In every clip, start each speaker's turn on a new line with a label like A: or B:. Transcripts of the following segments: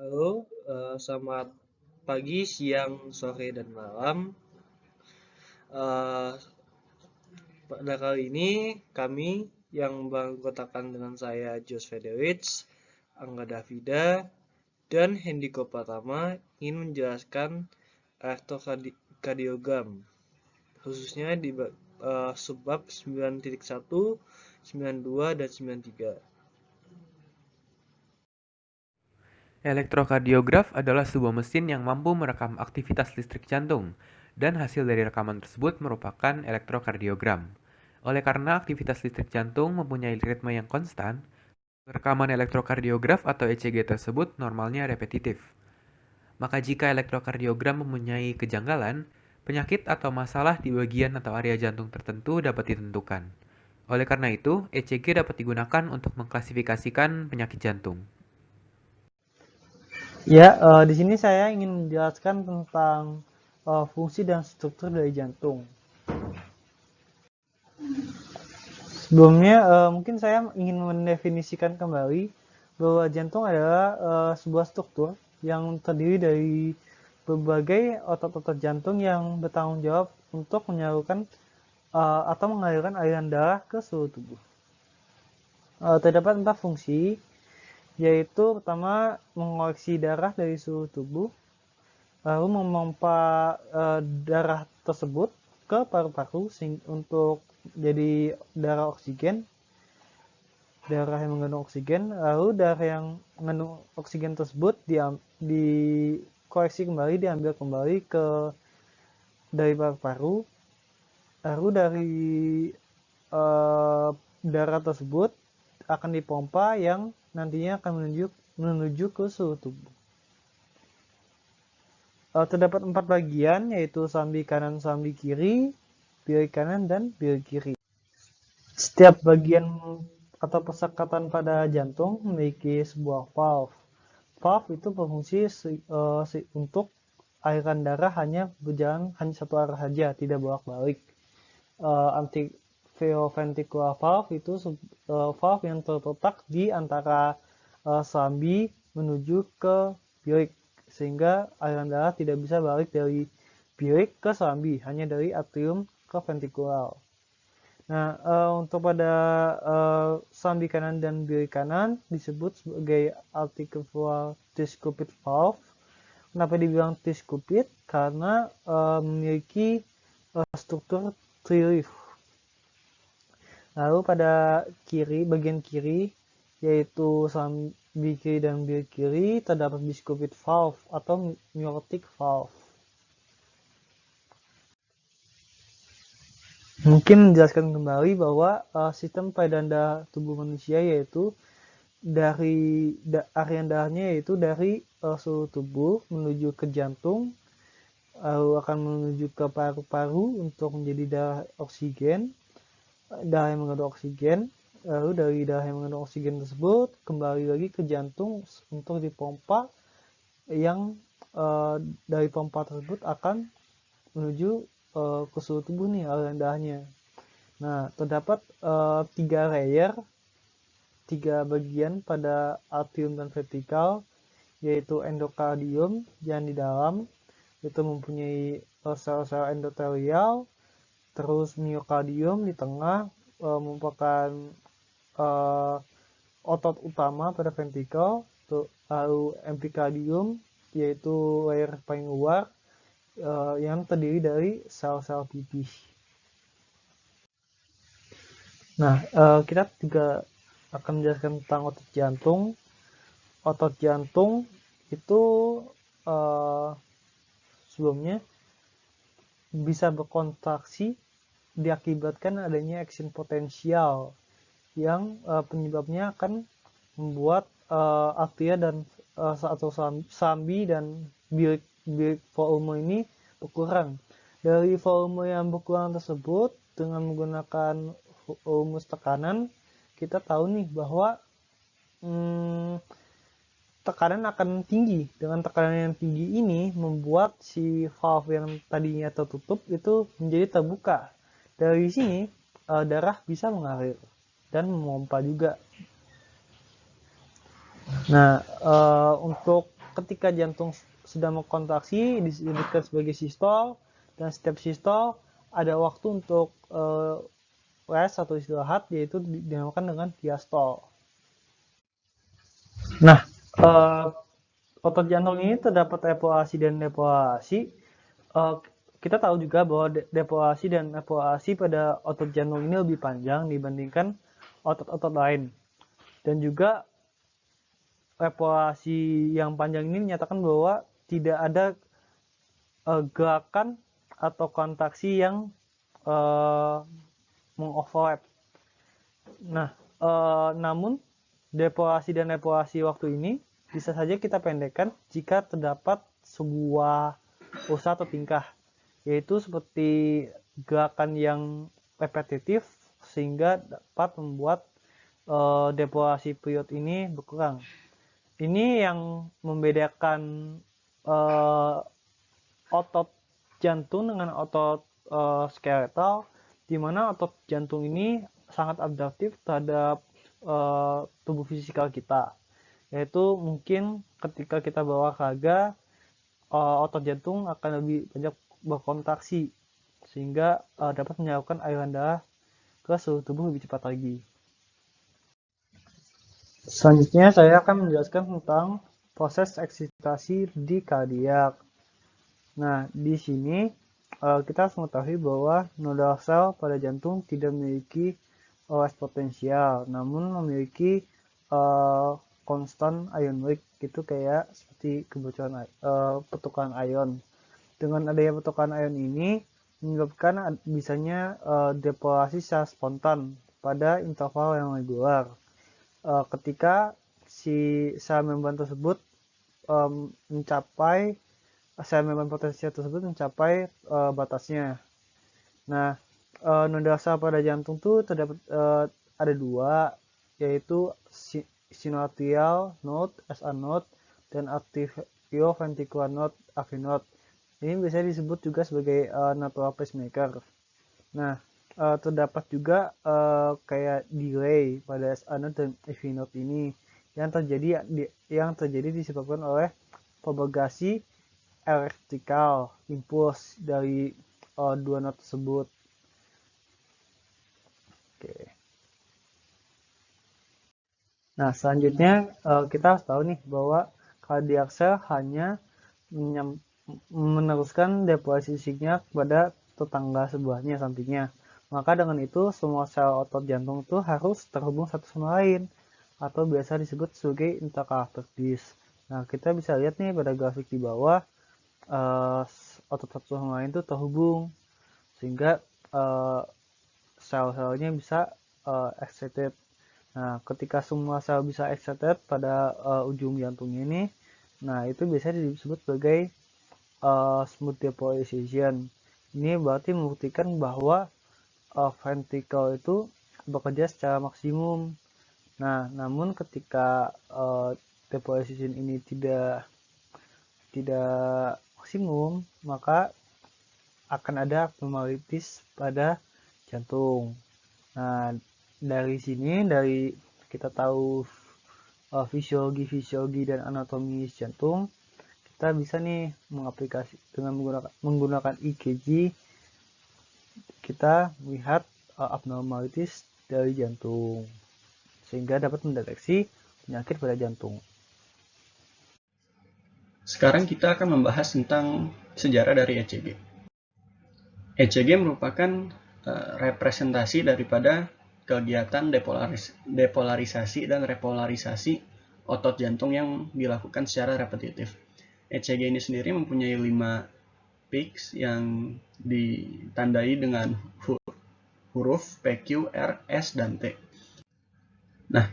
A: Halo, selamat pagi, siang, sore, dan malam. Eh, Pada kali ini kami yang beranggotakan dengan saya Jos Federich, Angga Davida, dan Hendiko Pratama ingin menjelaskan elektrokardiogram, khususnya di subbab 9.1, 92, dan 93.
B: Elektrokardiograf adalah sebuah mesin yang mampu merekam aktivitas listrik jantung, dan hasil dari rekaman tersebut merupakan elektrokardiogram. Oleh karena aktivitas listrik jantung mempunyai ritme yang konstan, rekaman elektrokardiograf atau ECG tersebut normalnya repetitif. Maka jika elektrokardiogram mempunyai kejanggalan, penyakit atau masalah di bagian atau area jantung tertentu dapat ditentukan. Oleh karena itu, ECG dapat digunakan untuk mengklasifikasikan penyakit jantung.
C: Ya, di sini saya ingin menjelaskan tentang fungsi dan struktur dari jantung. Sebelumnya, mungkin saya ingin mendefinisikan kembali bahwa jantung adalah sebuah struktur yang terdiri dari berbagai otot-otot jantung yang bertanggung jawab untuk menyalurkan atau mengalirkan aliran darah ke seluruh tubuh. Terdapat 4 fungsi, yaitu pertama mengoleksi darah dari seluruh tubuh, lalu memompa darah tersebut ke paru-paru untuk jadi darah oksigen, darah yang mengandung oksigen, lalu darah yang mengandung oksigen tersebut dikoleksi kembali, diambil kembali dari paru-paru, lalu dari darah tersebut akan dipompa yang nantinya akan menuju ke seluruh tubuh. Terdapat 4 bagian, yaitu sambi kanan, sambi kiri, bilik kanan, dan bilik kiri. Setiap bagian atau persekatan pada jantung memiliki sebuah valve. Valve itu berfungsi untuk aliran darah hanya berjalan hanya satu arah saja, tidak bolak-balik. Antiventricular valve itu valve yang terletak di antara sambi menuju ke bilik, sehingga aliran darah tidak bisa balik dari bilik ke sambi, hanya dari atrium ke ventrikular. Nah, untuk pada sambi kanan dan bilik kanan disebut sebagai articular tricuspid valve. Kenapa dibilang tricuspid? Karena memiliki struktur tri-leaf. Lalu pada bagian kiri, yaitu sambi kiri dan bilik kiri, terdapat bicuspid valve atau myotic valve. Mungkin menjelaskan kembali bahwa sistem peredaran darah tubuh manusia yaitu dari aliran darahnya yaitu dari seluruh tubuh menuju ke jantung, lalu akan menuju ke paru-paru untuk menjadi darah oksigen, darah yang mengandung oksigen, lalu dari darah yang mengandung oksigen tersebut kembali lagi ke jantung untuk dipompa, yang dari pompa tersebut akan menuju ke seluruh tubuh nih aliran darahnya. Nah, terdapat 3 bagian pada atrium dan ventrikel, yaitu endokardium yang di dalam itu mempunyai sel-sel endotelial, terus myokardium di tengah merupakan otot utama pada ventrikel, lalu epikardium yaitu layer paling luar yang terdiri dari sel-sel pipih. Nah, kita juga akan menjelaskan tentang otot jantung. Otot jantung itu sebelumnya bisa berkontraksi diakibatkan adanya action potensial yang penyebabnya akan membuat atria dan atau sambi dan bilik volume ini berkurang. Dari volume yang berkurang tersebut dengan menggunakan rumus tekanan, kita tahu nih bahwa tekanan akan tinggi. Dengan tekanan yang tinggi ini membuat si valve yang tadinya tertutup itu menjadi terbuka. Dari sini darah bisa mengalir dan memompa juga. Nah, untuk ketika jantung sedang mengkontraksi disebutkan sebagai sistol, dan setiap sistol ada waktu untuk rest atau istirahat, yaitu dinamakan dengan diastol. Nah, otot jantung ini terdapat evaluasi dan depolasi. Kita tahu juga bahwa depolasi dan evaluasi pada otot jantung ini lebih panjang dibandingkan otot-otot lain. Dan juga evaluasi yang panjang ini menyatakan bahwa tidak ada gerakan atau kontraksi yang mengoverlap. Nah, namun depolasi dan evaluasi waktu ini bisa saja kita pendekkan jika terdapat sebuah usaha atau tingkah, yaitu seperti gerakan yang repetitif sehingga dapat membuat depolasi period ini berkurang. Ini yang membedakan otot jantung dengan otot skeletal, di mana otot jantung ini sangat adaptif terhadap tubuh fisikal kita, yaitu mungkin ketika kita berolahraga otot jantung akan lebih banyak berkontraksi sehingga dapat menyalurkan aliran darah ke seluruh tubuh lebih cepat lagi. Selanjutnya saya akan menjelaskan tentang proses eksitasi di kardiak. Nah, di sini kita harus mengetahui bahwa nodal sel pada jantung tidak memiliki rest potensial, namun memiliki konstan ionik, gitu kayak seperti kebocoran pertukaran ion. Dengan adanya pertukaran ion ini menyebabkan bisanya depolasi secara spontan pada interval yang regular. Ketika si sel membran tersebut mencapai sel membran potensial tersebut mencapai batasnya. Nah, nodal sel pada jantung tuh terdapat ada dua, yaitu sinoatrial node (SA node) dan atrioventricular node (AV node). Ini biasanya disebut juga sebagai natural pacemaker. Nah, terdapat juga kayak delay pada SA node dan AV node ini yang terjadi disebabkan oleh propagasi electrical impulse dari dua node tersebut. Oke. Nah, selanjutnya kita harus tahu nih bahwa cardiac cell hanya meneruskan depolasi fisiknya kepada tetangga sebelahnya, sampingnya. Maka dengan itu semua sel otot jantung itu harus terhubung satu sama lain atau biasa disebut sebagai interconnected disk. Nah, kita bisa lihat nih pada grafik di bawah otot satu sama lain itu terhubung sehingga sel-selnya bisa excited. Nah, ketika semua sel bisa excited pada ujung jantungnya ini, nah itu biasanya disebut sebagai smooth depolarization. Ini berarti membuktikan bahwa ventricle itu bekerja secara maksimum. Nah, namun ketika depolarization ini tidak maksimum, maka akan ada abnormalities pada jantung. Nah, dari sini kita tahu fisiologi dan anatomi jantung, kita bisa nih mengaplikasi dengan menggunakan EKG, kita melihat abnormalities dari jantung sehingga dapat mendeteksi penyakit pada jantung.
D: Sekarang kita akan membahas tentang sejarah dari ECG. ECG merupakan representasi daripada kegiatan depolarisasi dan repolarisasi otot jantung yang dilakukan secara repetitif. ECG ini sendiri mempunyai 5 peaks yang ditandai dengan huruf P, Q, R, S, dan T. Nah,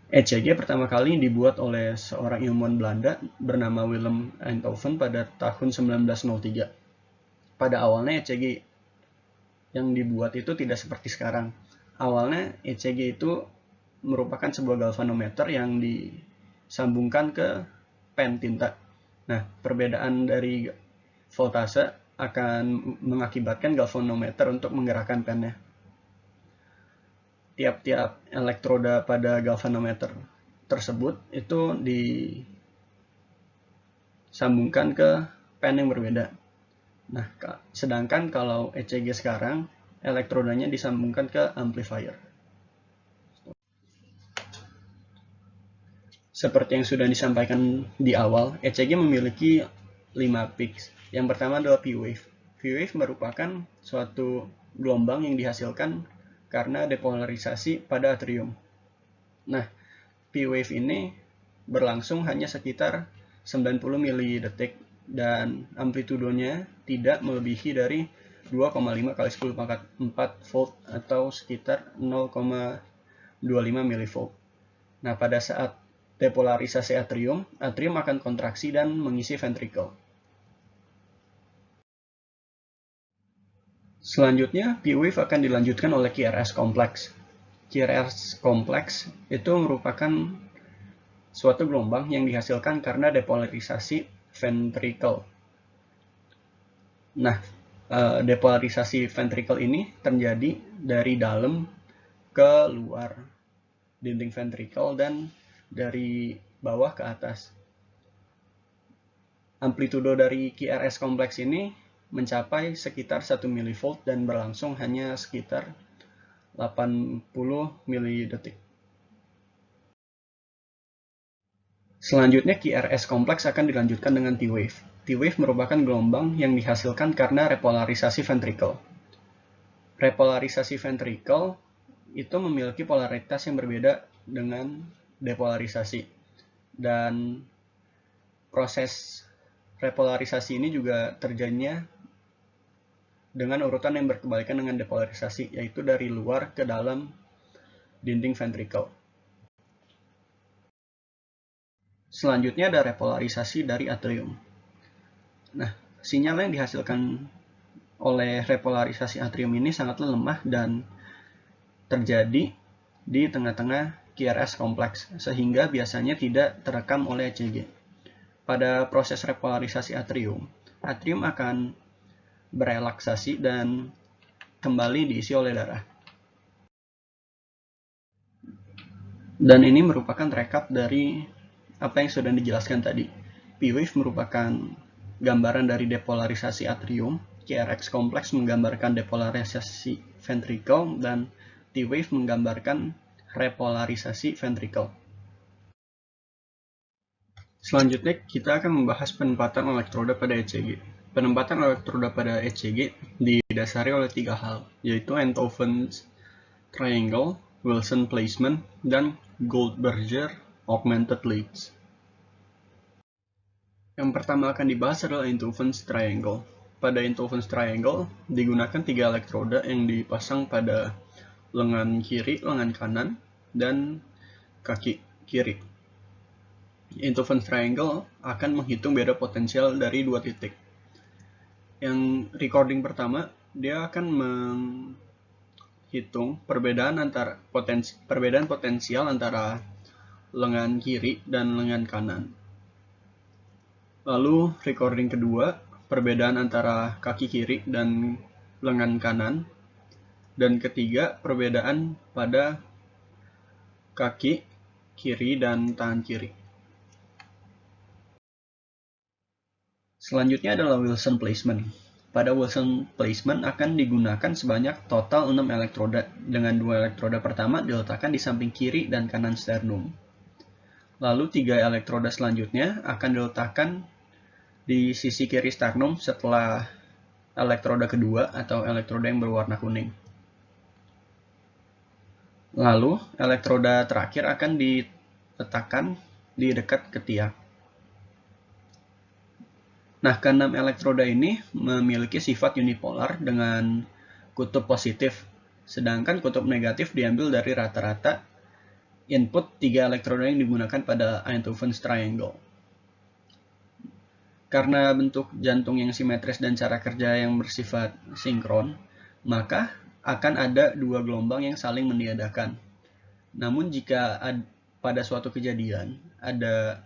D: ECG pertama kali dibuat oleh seorang ilmuwan Belanda bernama Willem Einthoven pada tahun 1903. Pada awalnya ECG yang dibuat itu tidak seperti sekarang. Awalnya ECG itu merupakan sebuah galvanometer yang disambungkan ke pen tinta. Nah, perbedaan dari voltase akan mengakibatkan galvanometer untuk menggerakkan pennya. Tiap-tiap elektroda pada galvanometer tersebut itu sambungkan ke pen yang berbeda. Nah, sedangkan kalau ECG sekarang, elektrodanya disambungkan ke amplifier. Seperti yang sudah disampaikan di awal, ECG memiliki 5 peaks. Yang pertama adalah P-wave. P-wave merupakan suatu gelombang yang dihasilkan karena depolarisasi pada atrium. Nah, P-wave ini berlangsung hanya sekitar 90 milidetik dan amplitudonya tidak melebihi dari 2,5 kali 10 pangkat 4 volt atau sekitar 0,25 milivolt. Nah, pada saat depolarisasi atrium akan kontraksi dan mengisi ventricle. Selanjutnya, P-wave akan dilanjutkan oleh QRS kompleks. QRS kompleks itu merupakan suatu gelombang yang dihasilkan karena depolarisasi ventricle. Nah, depolarisasi ventricle ini terjadi dari dalam ke luar dinding ventricle dan dari bawah ke atas. Amplitudo dari QRS kompleks ini mencapai sekitar 1 milivolt dan berlangsung hanya sekitar 80 milidetik. Selanjutnya QRS kompleks akan dilanjutkan dengan T-wave. T-wave merupakan gelombang yang dihasilkan karena repolarisasi ventricle. Repolarisasi ventricle itu memiliki polaritas yang berbeda dengan depolarisasi. Dan proses repolarisasi ini juga terjadinya dengan urutan yang berkebalikan dengan depolarisasi, yaitu dari luar ke dalam dinding ventricle. Selanjutnya ada repolarisasi dari atrium. Nah, sinyal yang dihasilkan oleh repolarisasi atrium ini sangatlah lemah dan terjadi di tengah-tengah QRS kompleks, sehingga biasanya tidak terekam oleh ECG. Pada proses repolarisasi atrium akan berelaksasi dan kembali diisi oleh darah. Dan ini merupakan rekap dari apa yang sudah dijelaskan tadi. P-wave merupakan gambaran dari depolarisasi atrium, QRS kompleks menggambarkan depolarisasi ventricle, dan T-wave menggambarkan repolarisasi ventricle. Selanjutnya kita akan membahas penempatan elektroda pada ECG. Penempatan elektroda pada ECG didasari oleh 3 hal, yaitu Enthoven's triangle, Wilson placement, dan Goldberger augmented leads. Yang pertama akan dibahas adalah Enthoven's triangle. Pada Enthoven's triangle digunakan 3 elektroda yang dipasang pada lengan kiri, lengan kanan, dan kaki kiri. Enthoven's triangle akan menghitung beda potensial dari 2 titik. Yang recording pertama, dia akan menghitung perbedaan potensial antara lengan kiri dan lengan kanan. Lalu recording kedua, perbedaan antara kaki kiri dan lengan kanan. Dan ketiga, perbedaan pada kaki kiri dan tangan kiri. Selanjutnya adalah Wilson placement. Pada Wilson placement akan digunakan sebanyak total 6 elektroda, dengan 2 elektroda pertama diletakkan di samping kiri dan kanan sternum. Lalu 3 elektroda selanjutnya akan diletakkan di sisi kiri sternum setelah elektroda kedua atau elektroda yang berwarna kuning. Lalu elektroda terakhir akan diletakkan di dekat ketiak. Nah, ke-6 elektroda ini memiliki sifat unipolar dengan kutub positif, sedangkan kutub negatif diambil dari rata-rata input 3 elektroda yang digunakan pada Enthoven's triangle. Karena bentuk jantung yang simetris dan cara kerja yang bersifat sinkron, maka akan ada 2 gelombang yang saling meniadakan. Namun jika pada suatu kejadian ada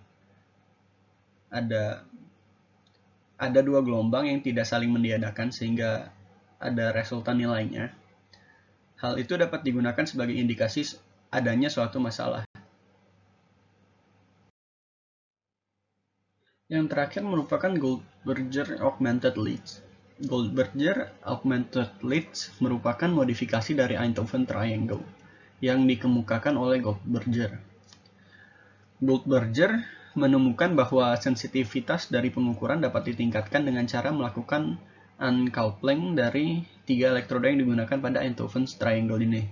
D: 2 gelombang yang tidak saling meniadakan sehingga ada resultan nilainya, hal itu dapat digunakan sebagai indikasi adanya suatu masalah. Yang terakhir merupakan Goldberger Augmented Leads. Goldberger Augmented Leads merupakan modifikasi dari Einthoven Triangle yang dikemukakan oleh Goldberger. Goldberger menemukan bahwa sensitivitas dari pengukuran dapat ditingkatkan dengan cara melakukan uncoupling dari 3 elektroda yang digunakan pada Einthoven Triangle ini.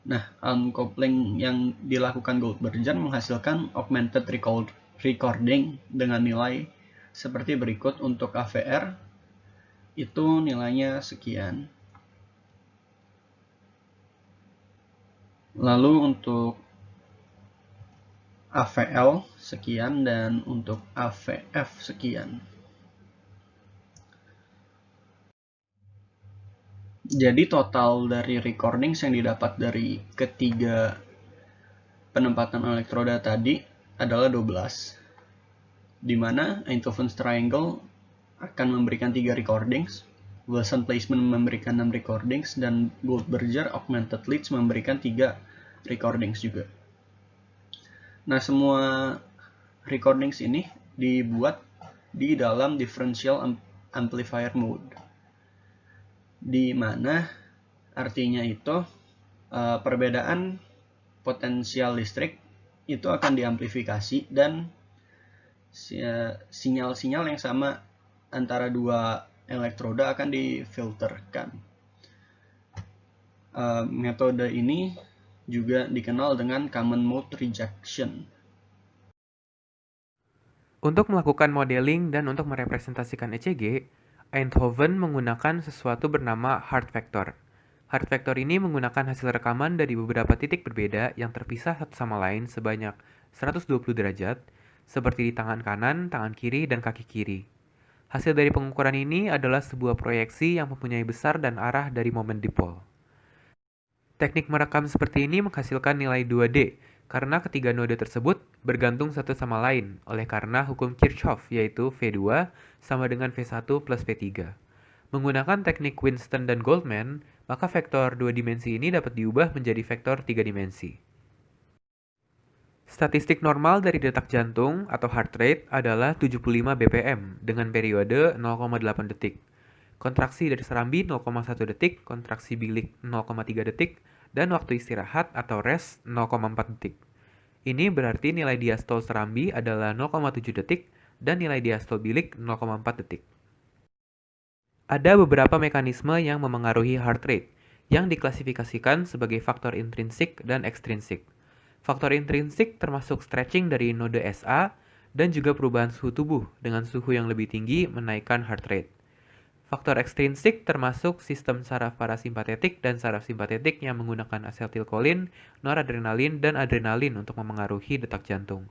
D: Nah, uncoupling yang dilakukan Goldberger menghasilkan augmented recording dengan nilai seperti berikut. Untuk AVR itu nilainya sekian. Lalu untuk AVL sekian dan untuk AVF sekian. Jadi total dari recordings yang didapat dari ketiga penempatan elektroda tadi adalah 12. Di mana Einthoven Triangle akan memberikan 3 recordings, Wilson Placement memberikan 6 recordings, dan Goldberger Augmented Leads memberikan 3 recordings juga. Nah, semua recordings ini dibuat di dalam differential amplifier mode, di mana artinya itu perbedaan potensial listrik itu akan diamplifikasi dan sinyal-sinyal yang sama antara dua elektroda akan difilterkan. Metode ini juga dikenal dengan common mode rejection.
B: Untuk melakukan modeling dan untuk merepresentasikan ECG, Einthoven menggunakan sesuatu bernama Hart vector. Hart vector ini menggunakan hasil rekaman dari beberapa titik berbeda yang terpisah satu sama lain sebanyak 120 derajat, seperti di tangan kanan, tangan kiri, dan kaki kiri. Hasil dari pengukuran ini adalah sebuah proyeksi yang mempunyai besar dan arah dari momen dipol. Teknik merekam seperti ini menghasilkan nilai 2D, karena ketiga node tersebut bergantung satu sama lain oleh karena hukum Kirchhoff, yaitu V2 sama dengan V1 plus V3. Menggunakan teknik Winston dan Goldman, maka vektor 2 dimensi ini dapat diubah menjadi vektor 3 dimensi. Statistik normal dari detak jantung atau heart rate adalah 75 bpm dengan periode 0,8 detik. Kontraksi dari serambi 0,1 detik, kontraksi bilik 0,3 detik, dan waktu istirahat atau rest 0,4 detik. Ini berarti nilai diastol serambi adalah 0,7 detik dan nilai diastol bilik 0,4 detik. Ada beberapa mekanisme yang memengaruhi heart rate yang diklasifikasikan sebagai faktor intrinsik dan ekstrinsik. Faktor intrinsik termasuk stretching dari node SA dan juga perubahan suhu tubuh dengan suhu yang lebih tinggi menaikkan heart rate. Faktor ekstrinsik termasuk sistem saraf parasimpatetik dan saraf simpatetik yang menggunakan asetilkolin, noradrenalin, dan adrenalin untuk memengaruhi detak jantung.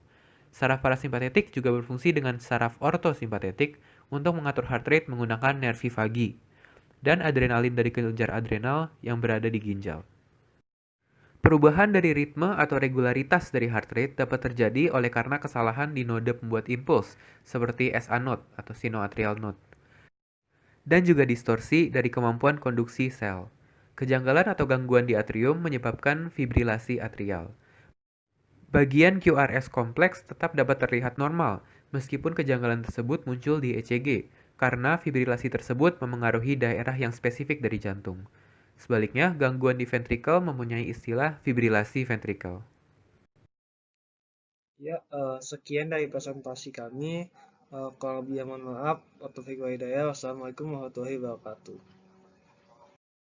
B: Saraf parasimpatetik juga berfungsi dengan saraf ortosimpatetik untuk mengatur heart rate menggunakan nervi vagi, dan adrenalin dari kelenjar adrenal yang berada di ginjal. Perubahan dari ritme atau regularitas dari heart rate dapat terjadi oleh karena kesalahan di node pembuat impuls, seperti SA node atau sinoatrial node, dan juga distorsi dari kemampuan konduksi sel. Kejanggalan atau gangguan di atrium menyebabkan fibrilasi atrial. Bagian QRS kompleks tetap dapat terlihat normal, meskipun kejanggalan tersebut muncul di ECG, karena fibrilasi tersebut memengaruhi daerah yang spesifik dari jantung. Sebaliknya, gangguan di ventrikel mempunyai istilah fibrilasi ventrikel.
A: Ya, sekian dari presentasi kami. Kalau lebih mohon maaf. Wassalamualaikum warahmatullahi wabarakatuh.